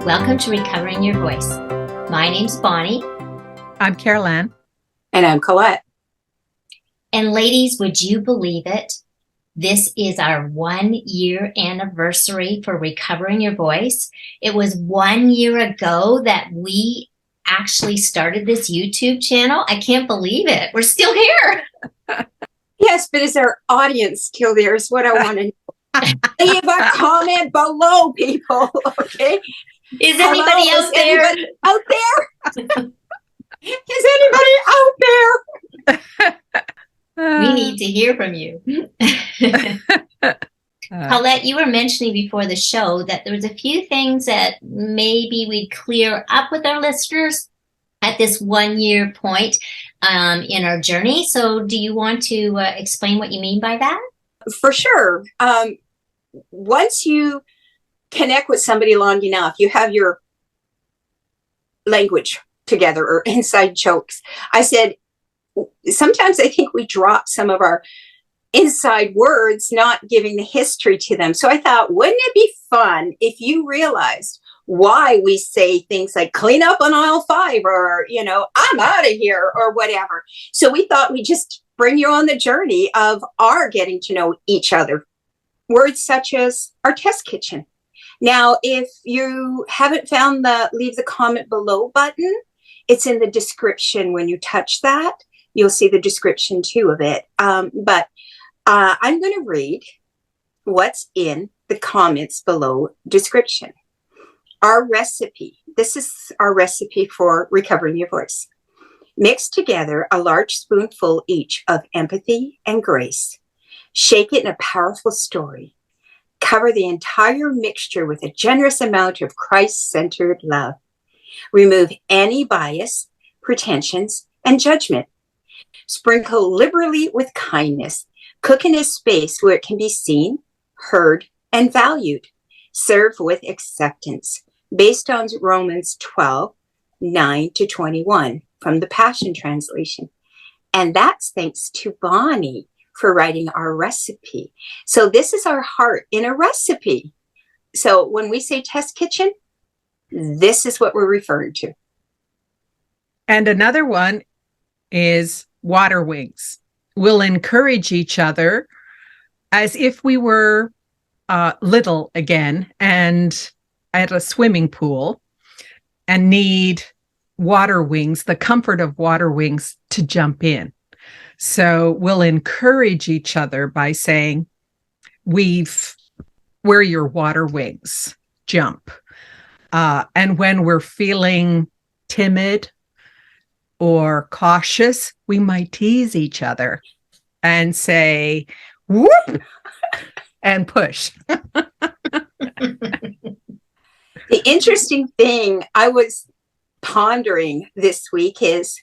Welcome to Recovering Your Voice. My name's Bonnie. I'm Caroline. And I'm Collette. And ladies, would you believe it? This is our 1 year anniversary for Recovering Your Voice. It was 1 year ago that we actually started this YouTube channel. I can't believe it. We're still here. Yes, but is our audience still there is what I want to know. Leave a comment below, people, okay? Is anybody out there? Anybody out there? Is anybody out there? We need to hear from you. Collette, you were mentioning before the show that there was a few things that maybe we'd clear up with our listeners at this 1 year point in our journey. So do you want to explain what you mean by that? For sure. Once you connect with somebody long enough, you have your language together or inside jokes. I said, sometimes I think we drop some of our inside words, not giving the history to them. So I thought, wouldn't it be fun if you realized why we say things like clean up on aisle 5 or, I'm out of here or whatever. So we thought we'd just bring you on the journey of our getting to know each other. Words such as our test kitchen. Now, if you haven't found the leave the comment below button, it's in the description. When you touch that, you'll see the description too of it. But I'm going to read what's in the comments below description. Our recipe. This is our recipe for recovering your voice. Mix together a large spoonful each of empathy and grace. Shake it in a powerful story. Cover the entire mixture with a generous amount of Christ-centered love. Remove any bias, pretensions, and judgment. Sprinkle liberally with kindness. Cook in a space where it can be seen, heard, and valued. Serve with acceptance, based on Romans 12, 9-21 from the Passion Translation. And that's thanks to Bonnie for writing our recipe. So this is our heart in a recipe. So when we say test kitchen, this is what we're referring to. And another one is water wings. We'll encourage each other as if we were little again and at a swimming pool and need water wings, the comfort of water wings to jump in. So we'll encourage each other by saying, we're your water wings, jump. And when we're feeling timid or cautious, we might tease each other and say, whoop, and push. The interesting thing I was pondering this week is,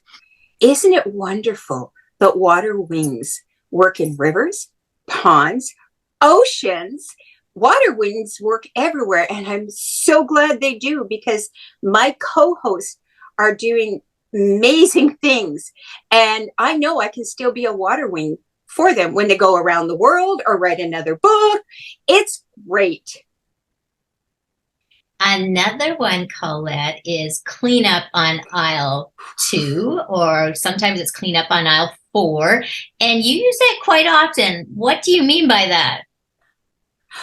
isn't it wonderful that water wings work in rivers, ponds, oceans? Water wings work everywhere. And I'm so glad they do, because my co-hosts are doing amazing things. And I know I can still be a water wing for them when they go around the world or write another book. It's great. Another one, Collette, is clean up on aisle 2, or sometimes it's clean up on aisle 4. And you use it quite often. What do you mean by that?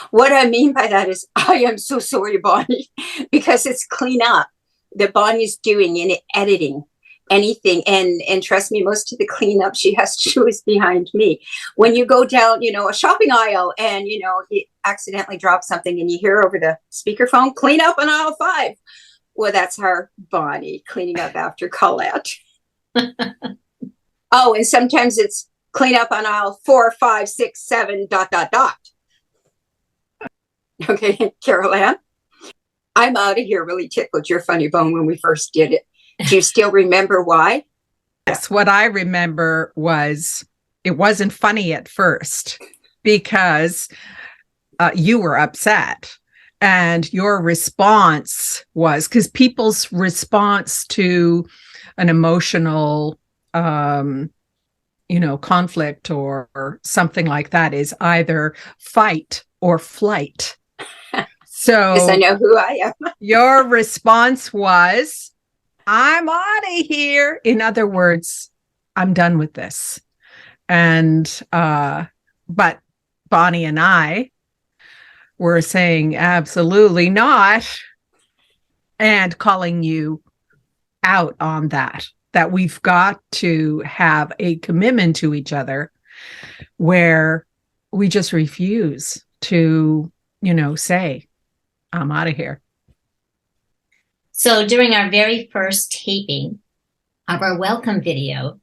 What I mean by that is, I am so sorry, Bonnie, because it's clean up that Bonnie's doing in editing anything. And trust me, most of the cleanup she has to do is behind me. When you go down, a shopping aisle and, you accidentally drop something and you hear over the speakerphone, clean up on aisle 5. Well, that's our Bonnie cleaning up after Collette. Oh, and sometimes it's clean up on aisle 4, 5, 6, 7, ... Okay, Caroline, I'm out of here really tickled your funny bone when we first did it. Do you still remember why? Yes, what I remember was it wasn't funny at first because you were upset. And your response was, because people's response to an emotional, conflict or something like that is either fight or flight. Because I So know who I am. your response was, I'm out of here. In other words, I'm done with this. And, but Bonnie and I were saying, absolutely not. And calling you out on that we've got to have a commitment to each other where we just refuse to, say, I'm out of here. So during our very first taping of our welcome video,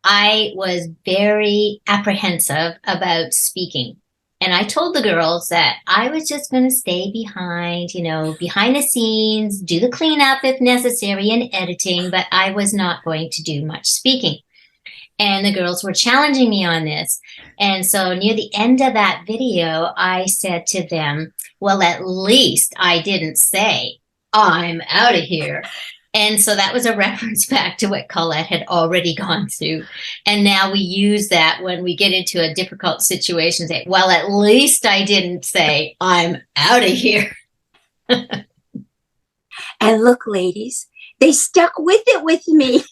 I was very apprehensive about speaking. And I told the girls that I was just going to stay behind, behind the scenes, do the cleanup if necessary and editing, but I was not going to do much speaking. And the girls were challenging me on this. And so near the end of that video, I said to them, well, at least I didn't say, I'm out of here. And so that was a reference back to what Collette had already gone through. And now we use that when we get into a difficult situation. Say, well, at least I didn't say, I'm out of here. And look, ladies, they stuck with it with me.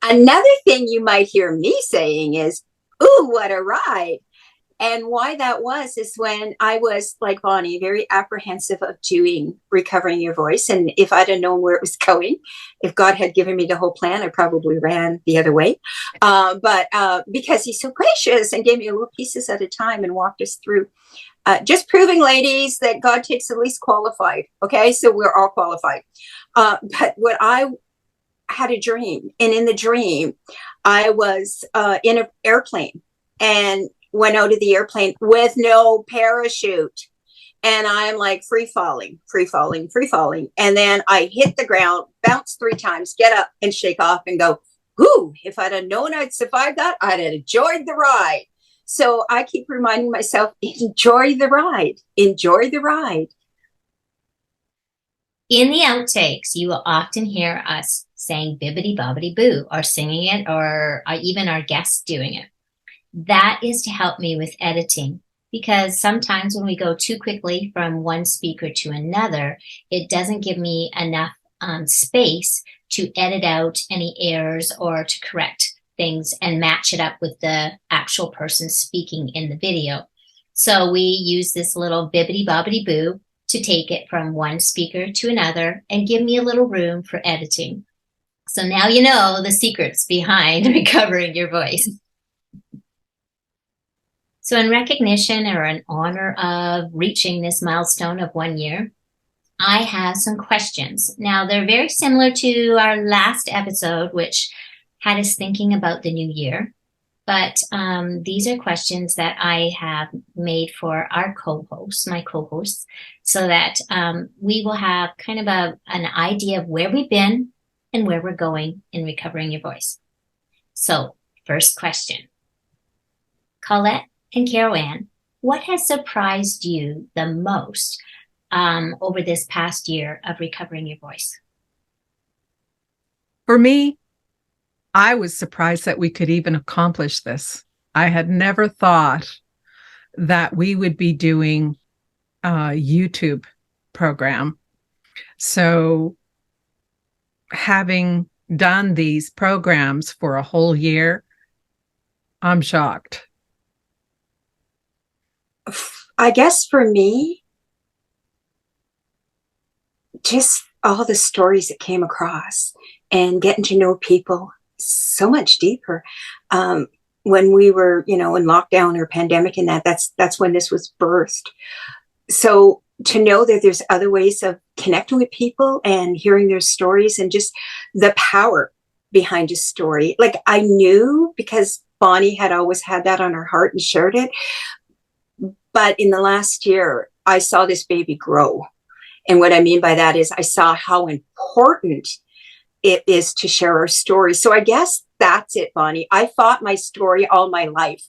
Another thing you might hear me saying is, ooh, what a ride. And why that was is when I was, like Bonnie, very apprehensive of doing Recovering Your Voice. And if I'd have known where it was going, if God had given me the whole plan, I probably ran the other way. But because he's so gracious and gave me little pieces at a time and walked us through. Just proving, ladies, that God takes the least qualified. Okay, so we're all qualified. But what I had a dream, and in the dream, I was in an airplane and went out of the airplane with no parachute. And I'm like free falling. And then I hit the ground, bounce 3 times, get up and shake off and go, ooh, if I'd have known I'd survived that, I'd have enjoyed the ride. So I keep reminding myself, enjoy the ride. Enjoy the ride. In the outtakes, you will often hear us saying bibbidi bobbidi boo, or singing it, or even our guests doing it. That is to help me with editing, because sometimes when we go too quickly from one speaker to another, it doesn't give me enough space to edit out any errors or to correct things and match it up with the actual person speaking in the video. So we use this little bibbidi bobbidi boo to take it from one speaker to another and give me a little room for editing. So now you know the secrets behind recovering your voice. So in recognition or in honor of reaching this milestone of 1 year, I have some questions. Now, they're very similar to our last episode, which had us thinking about the new year. But these are questions that I have made for our co-hosts, my co-hosts, so that we will have kind of an idea of where we've been and where we're going in recovering your voice. So, first question. Collette and Carol Ann, what has surprised you the most over this past year of recovering your voice? For me, I was surprised that we could even accomplish this. I had never thought that we would be doing a YouTube program. So having done these programs for a whole year, I'm shocked. I guess for me, just all the stories that came across and getting to know people so much deeper. When we were, in lockdown or pandemic and that's when this was birthed. So to know that there's other ways of connecting with people and hearing their stories and just the power behind a story. Like I knew because Bonnie had always had that on her heart and shared it. But in the last year, I saw this baby grow. And what I mean by that is I saw how important it is to share our story. So I guess that's it, Bonnie. I fought my story all my life.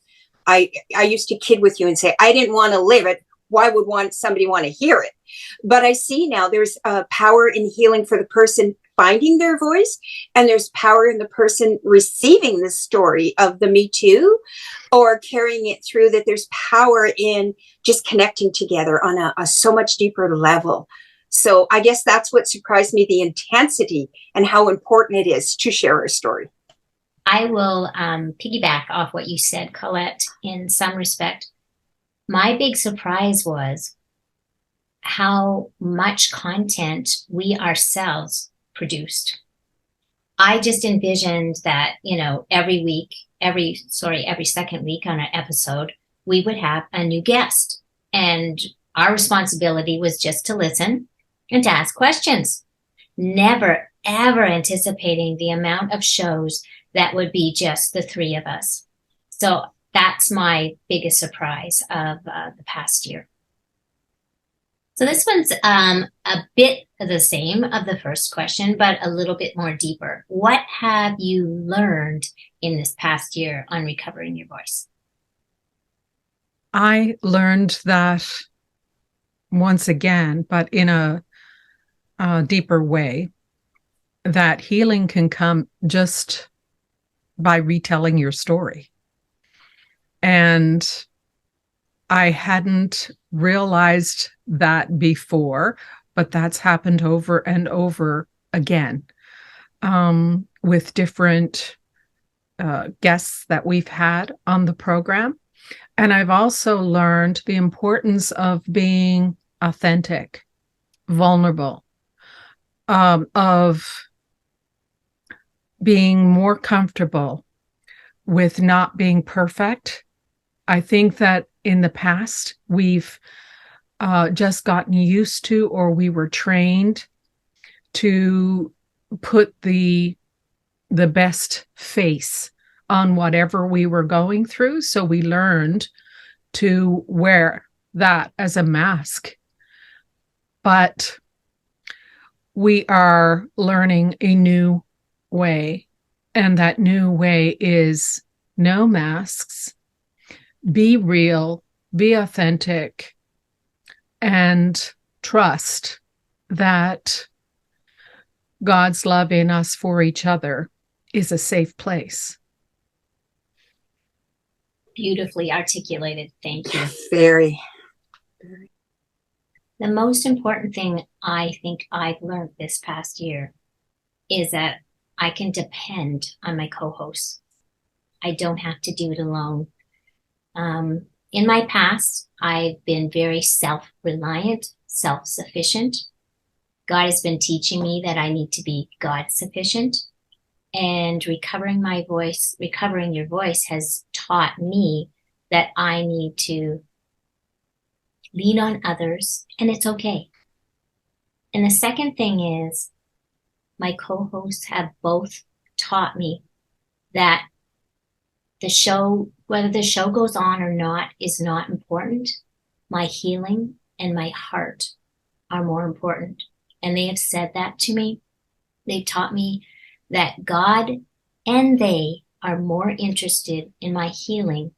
I used to kid with you and say, I didn't want to live it. Why would somebody want to hear it? But I see now there's power in healing for the person finding their voice, and there's power in the person receiving the story of the Me Too or carrying it through, that there's power in just connecting together on a so much deeper level. So I guess that's what surprised me, the intensity and how important it is to share our story. I will piggyback off what you said, Collette, in some respect. My big surprise was how much content we ourselves produced. I just envisioned that, every second week on an episode, we would have a new guest. And our responsibility was just to listen and to ask questions. Never, ever anticipating the amount of shows that would be just the three of us. So that's my biggest surprise of the past year. So this one's a bit the same of the first question, but a little bit more deeper. What have you learned in this past year on recovering your voice? I learned that once again, but in a deeper way, that healing can come just by retelling your story. And I hadn't realized that before, but that's happened over and over again with different guests that we've had on the program. And I've also learned the importance of being authentic, vulnerable, of being more comfortable with not being perfect. I think that in the past, we've just gotten used to, or we were trained to put the best face on whatever we were going through. So we learned to wear that as a mask. But we are learning a new way, and that new way is no masks. Be real, be authentic, and trust that God's love in us for each other is a safe place. Beautifully articulated. Thank you. Very. The most important thing I think I've learned this past year is that I can depend on my co-hosts. I don't have to do it alone. In my past, I've been very self-reliant, self-sufficient. God has been teaching me that I need to be God-sufficient. And recovering your voice has taught me that I need to lean on others, and it's okay. And the second thing is, my co-hosts have both taught me that whether the show goes on or not, is not important. My healing and my heart are more important. And they have said that to me. They've taught me that God and they are more interested in my healing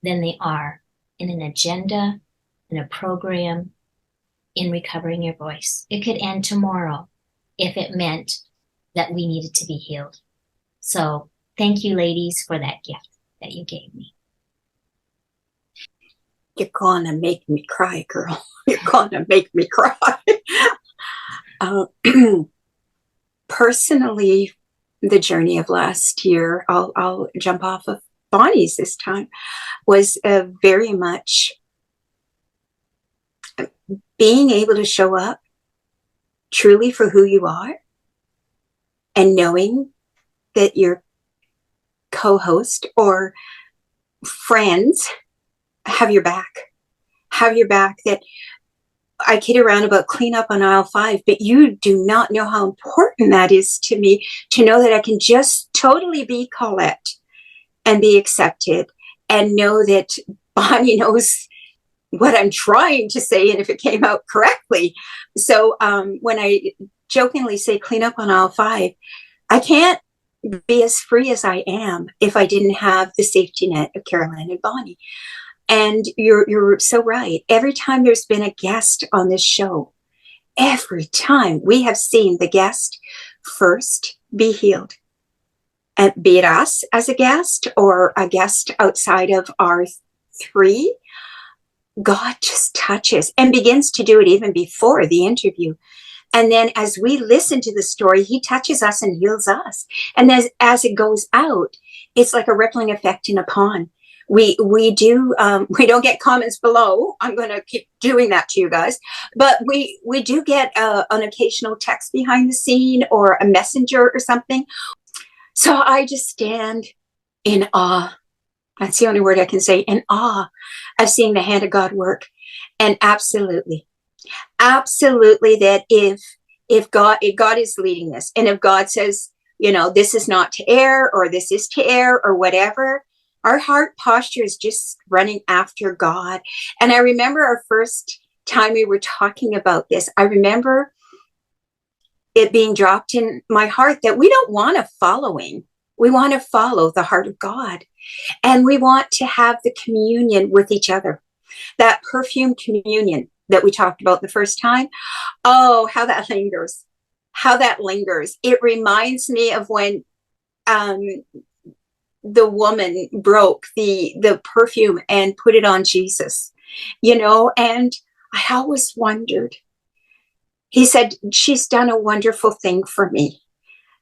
than they are in an agenda, in a program, in recovering your voice. It could end tomorrow if it meant that we needed to be healed. So thank you, ladies, for that gift that you gave me. You're gonna make me cry, girl. You're gonna make me cry. Personally, the journey of last year, I'll jump off of Bonnie's this time, was very much being able to show up truly for who you are, and knowing that your co-host or friends have your back, that I kid around about clean up on aisle 5, but you do not know how important that is to me, to know that I can just totally be Collette and be accepted, and know that Bonnie knows what I'm trying to say, and if it came out correctly. So when I jokingly say clean up on aisle 5, I can't be as free as I am if I didn't have the safety net of Collette and Bonnie. And you're so right. Every time there's been a guest on this show, every time we have seen the guest first be healed. And be it us as a guest or a guest outside of our three, God just touches and begins to do it even before the interview. And then as we listen to the story, he touches us and heals us. And as it goes out, it's like a rippling effect in a pond. We don't get comments below. I'm going to keep doing that to you guys. But we do get an occasional text behind the scene or a messenger or something. So I just stand in awe. That's the only word I can say, in awe of seeing the hand of God work. And absolutely that if God is leading this, and if God says, this is not to air, or this is to air, or whatever, our heart posture is just running after God. And I remember our first time we were talking about this, I remember it being dropped in my heart that we don't want a following. We want to follow the heart of God. And we want to have the communion with each other, that perfume communion that we talked about the first time. Oh, how that lingers. It reminds me of when the woman broke the perfume and put it on Jesus, and I always wondered. He said, she's done a wonderful thing for me,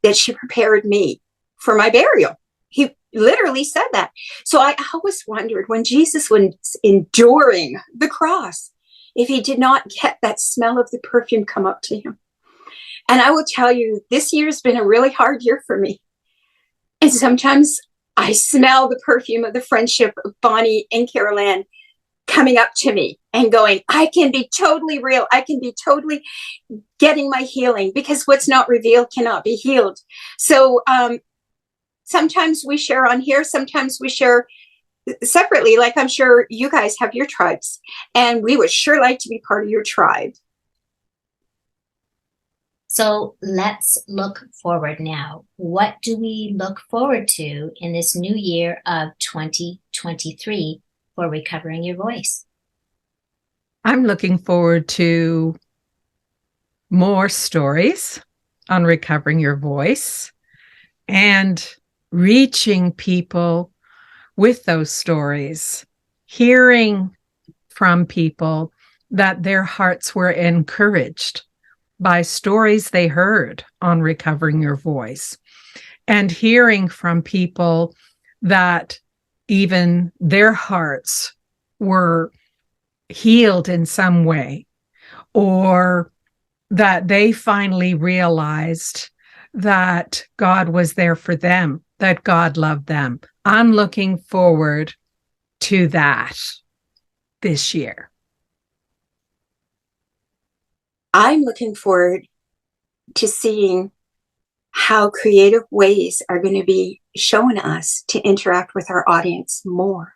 that she prepared me for my burial. He literally said that. So I always wondered, when Jesus was enduring the cross, if he did not get that smell of the perfume come up to him. And I will tell you, this year's been a really hard year for me. And sometimes I smell the perfume of the friendship of Bonnie and Carol Ann coming up to me and going, I can be totally real. I can be totally getting my healing, because what's not revealed cannot be healed. So sometimes we share on here, sometimes we share separately, like I'm sure you guys have your tribes, and we would sure like to be part of your tribe. So let's look forward now. What do we look forward to in this new year of 2023 for Recovering Your Voice? I'm looking forward to more stories on recovering your voice and reaching people with those stories, hearing from people that their hearts were encouraged by stories they heard on Recovering Your Voice, and hearing from people that even their hearts were healed in some way, or that they finally realized that God was there for them, that God loved them. I'm looking forward to that this year. I'm looking forward to seeing how creative ways are going to be shown us to interact with our audience more.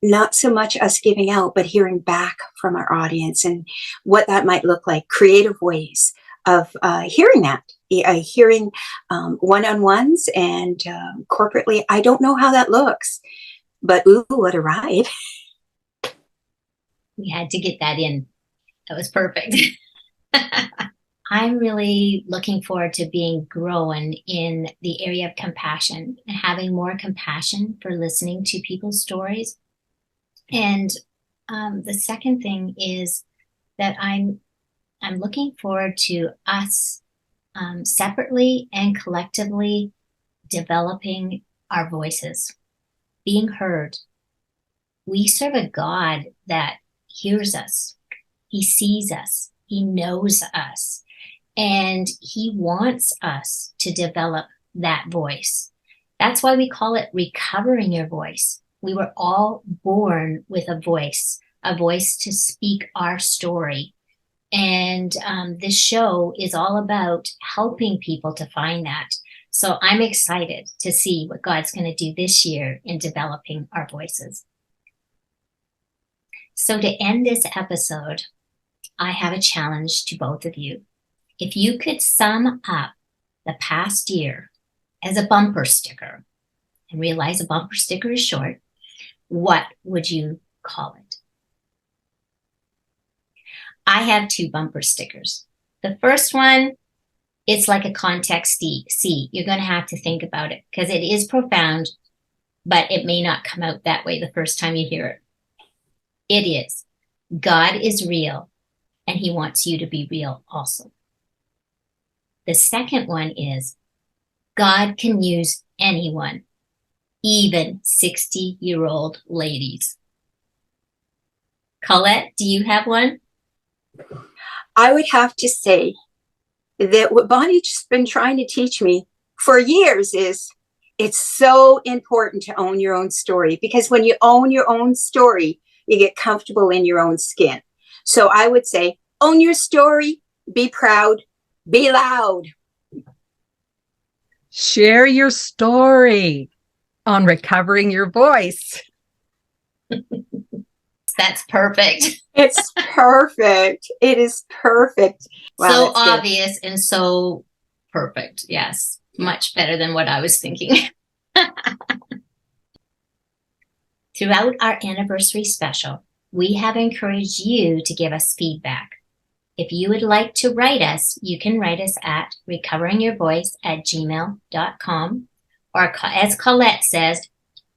Not so much us giving out, but hearing back from our audience and what that might look like. Creative ways of hearing that, hearing one-on-ones and corporately. I don't know how that looks, but ooh, what a ride. We had to get that in. That was perfect. I'm really looking forward to being grown in the area of compassion and having more compassion for listening to people's stories. And the second thing is that I'm looking forward to us separately and collectively developing our voices, being heard. We serve a God that hears us. He sees us. He knows us. And he wants us to develop that voice. That's why we call it recovering your voice. We were all born with a voice to speak our story. And this show is all about helping people to find that. So I'm excited to see what God's going to do this year in developing our voices. So to end this episode, I have a challenge to both of you. If you could sum up the past year as a bumper sticker, and realize a bumper sticker is short, what would you call it? I have two bumper stickers. The first one it's like a context C. You're going to have to think about it because it is profound, but it may not come out that way the first time you hear it. It is. God is real, and he wants you to be real also. The second one is God can use anyone, even 60-year-old ladies. Collette, do you have one? I would have to say that what Bonnie's been trying to teach me for years is it's so important to own your own story, because when you own your own story, you get comfortable in your own skin. So I would say, own your story, be proud, be loud. Share your story on recovering your voice. That's perfect. It's perfect. It is perfect. Wow, so that's good. obvious and so perfect. Yes. Much better than what I was thinking. Throughout our anniversary special, we have encouraged you to give us feedback. If you would like to write us, you can write us at recoveringyourvoice@gmail.com, or as Collette says,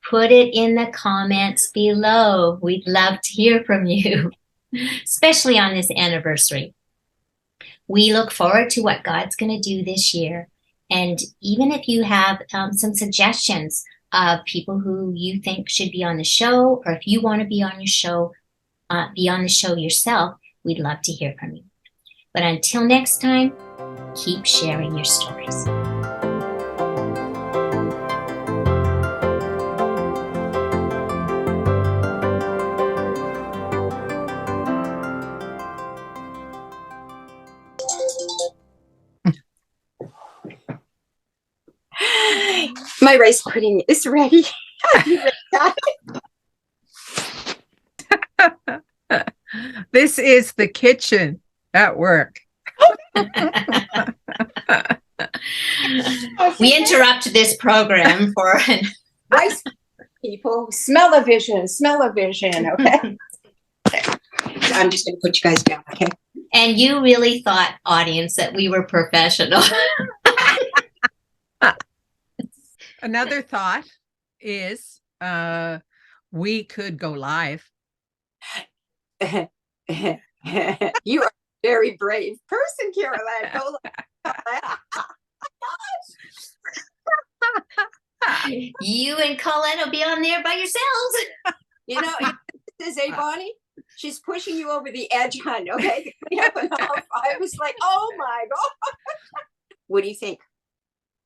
put it in the comments below. We'd love to hear from you, especially on this anniversary. We look forward to what God's going to do this year. And even if you have some suggestions of people who you think should be on the show, or if you want to be on the show yourself, we'd love to hear from you. But until next time, keep sharing your stories. My rice pudding is ready. Have you read that? This is the kitchen at work. We interrupt this program for Rice people, smell-o-vision, okay? I'm just going to put you guys down, okay? And you really thought, audience, that we were professional. Another thought is we could go live. You are a very brave person, Caroline. Go You and Collette will be on there by yourselves. You know, this is Bonnie. She's pushing you over the edge, hon. Okay, I was like, oh my god. What do you think?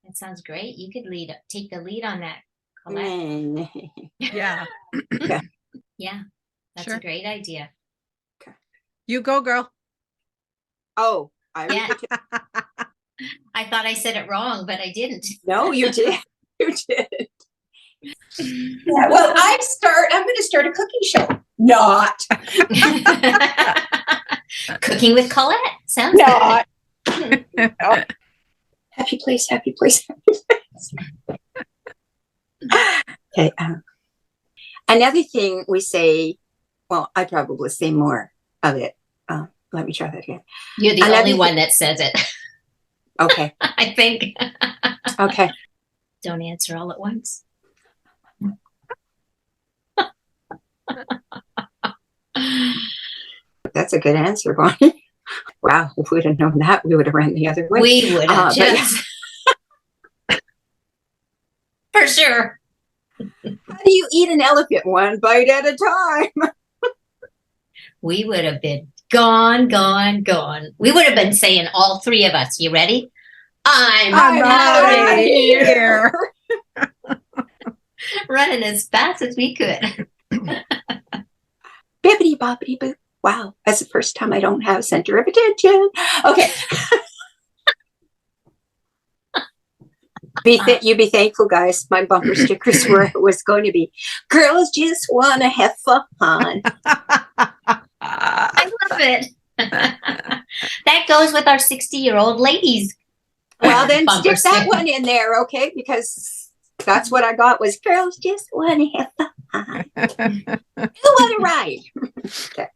That sounds great. You could take the lead on that, Collette. Yeah. Yeah, that's Sure. a great idea. You go, girl. Oh, Yeah. I thought I said it wrong, but I didn't. No, you did. You did. Yeah, well, I'm going to start a cooking show. Not. Cooking with Collette. Sounds Not. No. Happy place, happy place. Okay. Another thing we say, well, I probably say more of it. Let me try that again. You're the only one that says it. Okay. I think. Okay. Don't answer all at once. That's a good answer, Bonnie. Wow, if we'd have known that, we would have ran the other way. We would have just. For sure. How do you eat an elephant? One bite at a time. We would have been gone. We would have been saying, all three of us, you ready? I'm out of here. Running as fast as we could. Bibbidi bobbidi boo. Wow, that's the first time I don't have center of attention. Okay. You be thankful, guys. My bumper stickers was going to be, girls just want to have fun. I love it. That goes with our 60-year-old ladies. Well, then stick that one in there, okay? Because that's what I got was, girls just want to have fun. You want to ride. Okay.